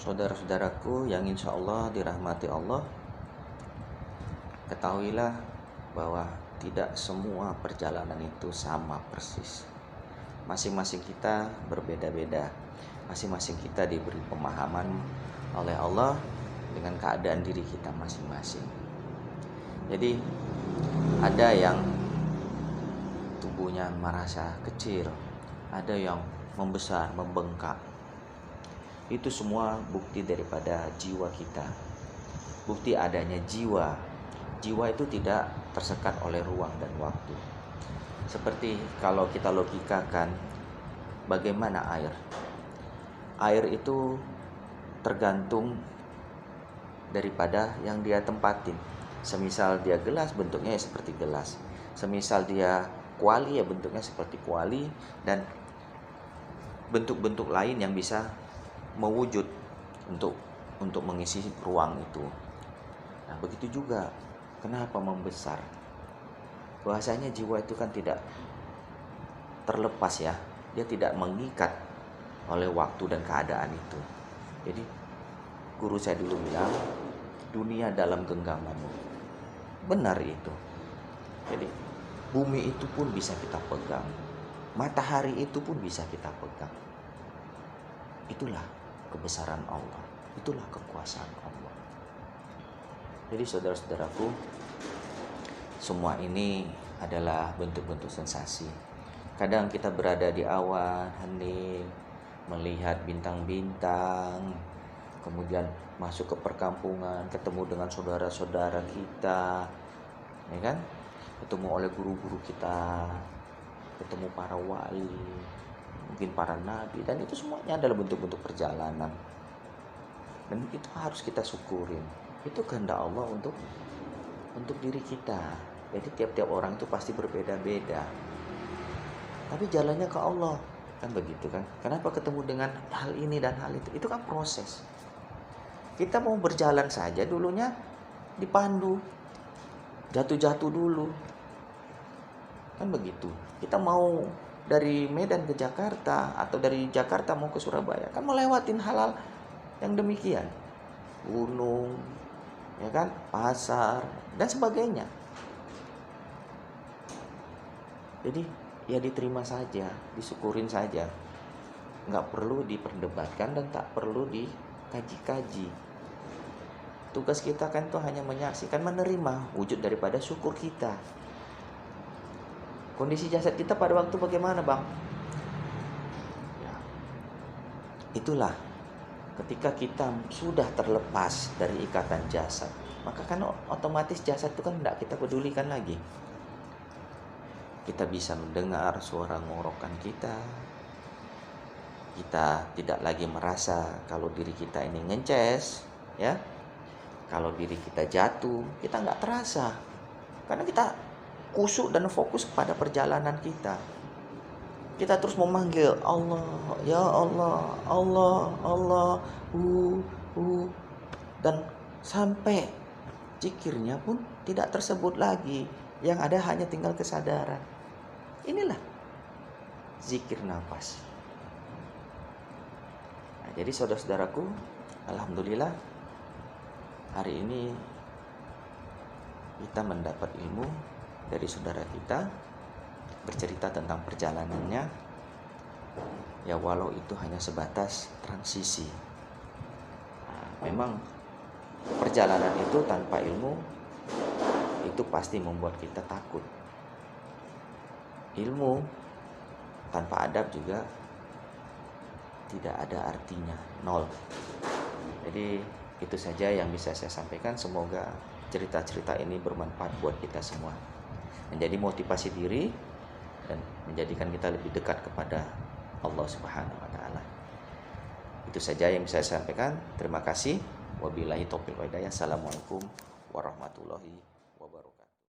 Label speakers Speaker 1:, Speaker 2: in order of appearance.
Speaker 1: Saudara-saudaraku yang insya Allah dirahmati Allah, ketahuilah bahwa tidak semua perjalanan itu sama persis. Masing-masing kita berbeda-beda. Masing-masing kita diberi pemahaman oleh Allah dengan keadaan diri kita masing-masing. Jadi ada yang tubuhnya merasa kecil, ada yang membesar, membengkak. Itu semua bukti daripada jiwa kita. Bukti adanya jiwa. Jiwa itu tidak tersekat oleh ruang dan waktu. Seperti kalau kita logikakan, bagaimana air? Air itu tergantung daripada yang dia tempatin. Semisal dia gelas, bentuknya ya seperti gelas. Semisal dia kuali, ya bentuknya seperti kuali. Dan bentuk-bentuk lain yang bisa mewujud untuk mengisi ruang itu. Nah, begitu juga kenapa membesar? Bahasanya jiwa itu kan tidak terlepas ya. Dia tidak mengikat oleh waktu dan keadaan itu. Jadi guru saya dulu bilang, dunia dalam genggamanmu. Benar itu. Jadi bumi itu pun bisa kita pegang. Matahari itu pun bisa kita pegang. Itulah kebesaran Allah. Itulah kekuasaan Allah. Jadi saudara-saudaraku, semua ini adalah bentuk-bentuk sensasi. Kadang kita berada di awan, hening, melihat bintang-bintang, kemudian masuk ke perkampungan, ketemu dengan saudara-saudara kita, ya kan? Ketemu oleh guru-guru kita, ketemu para wali, mungkin para nabi, dan itu semuanya adalah bentuk-bentuk perjalanan. Dan itu harus kita syukurin. Itu kehendak Allah untuk diri kita. Jadi tiap-tiap orang itu pasti berbeda-beda. Tapi jalannya ke Allah, kan begitu kan? Kenapa ketemu dengan hal ini dan hal itu? Itu kan proses. Kita mau berjalan saja dulunya dipandu. Jatuh-jatuh dulu. Kan begitu. Kita mau dari Medan ke Jakarta atau dari Jakarta mau ke Surabaya, kan melewatin hal-hal yang demikian. Gunung, ya kan, pasar dan sebagainya. Jadi ya diterima saja, disyukurin saja. Nggak perlu diperdebatkan dan tak perlu dikaji-kaji. Tugas kita kan itu hanya menyaksikan, menerima wujud daripada syukur kita. Kondisi jasad kita pada waktu bagaimana, Bang? Ya. Itulah ketika kita sudah terlepas dari ikatan jasad, maka kan otomatis jasad itu kan tidak kita pedulikan lagi. Kita bisa mendengar suara ngorokan kita. Kita tidak lagi merasa kalau diri kita ini ngences, ya. Kalau diri kita jatuh, kita nggak terasa. Karena kita khusyuk dan fokus pada perjalanan kita. Kita terus memanggil Allah, ya Allah, Allah, Allah, dan sampai zikirnya pun tidak tersebut lagi. Yang ada hanya tinggal kesadaran. Inilah zikir nafas. Nah, jadi saudara-saudaraku, alhamdulillah hari ini kita mendapat ilmu dari saudara kita, bercerita tentang perjalanannya, ya walau itu hanya sebatas transisi. Nah, memang perjalanan itu tanpa ilmu itu pasti membuat kita takut. Ilmu tanpa adab juga tidak ada artinya, nol. Jadi itu saja yang bisa saya sampaikan. Semoga cerita-cerita ini bermanfaat buat kita semua, menjadi motivasi diri dan menjadikan kita lebih dekat kepada Allah Subhanahu wa taala. Itu saja yang bisa saya sampaikan. Terima kasih. Wabillahi taufiq wal hidayah. Assalamualaikum warahmatullahi wabarakatuh.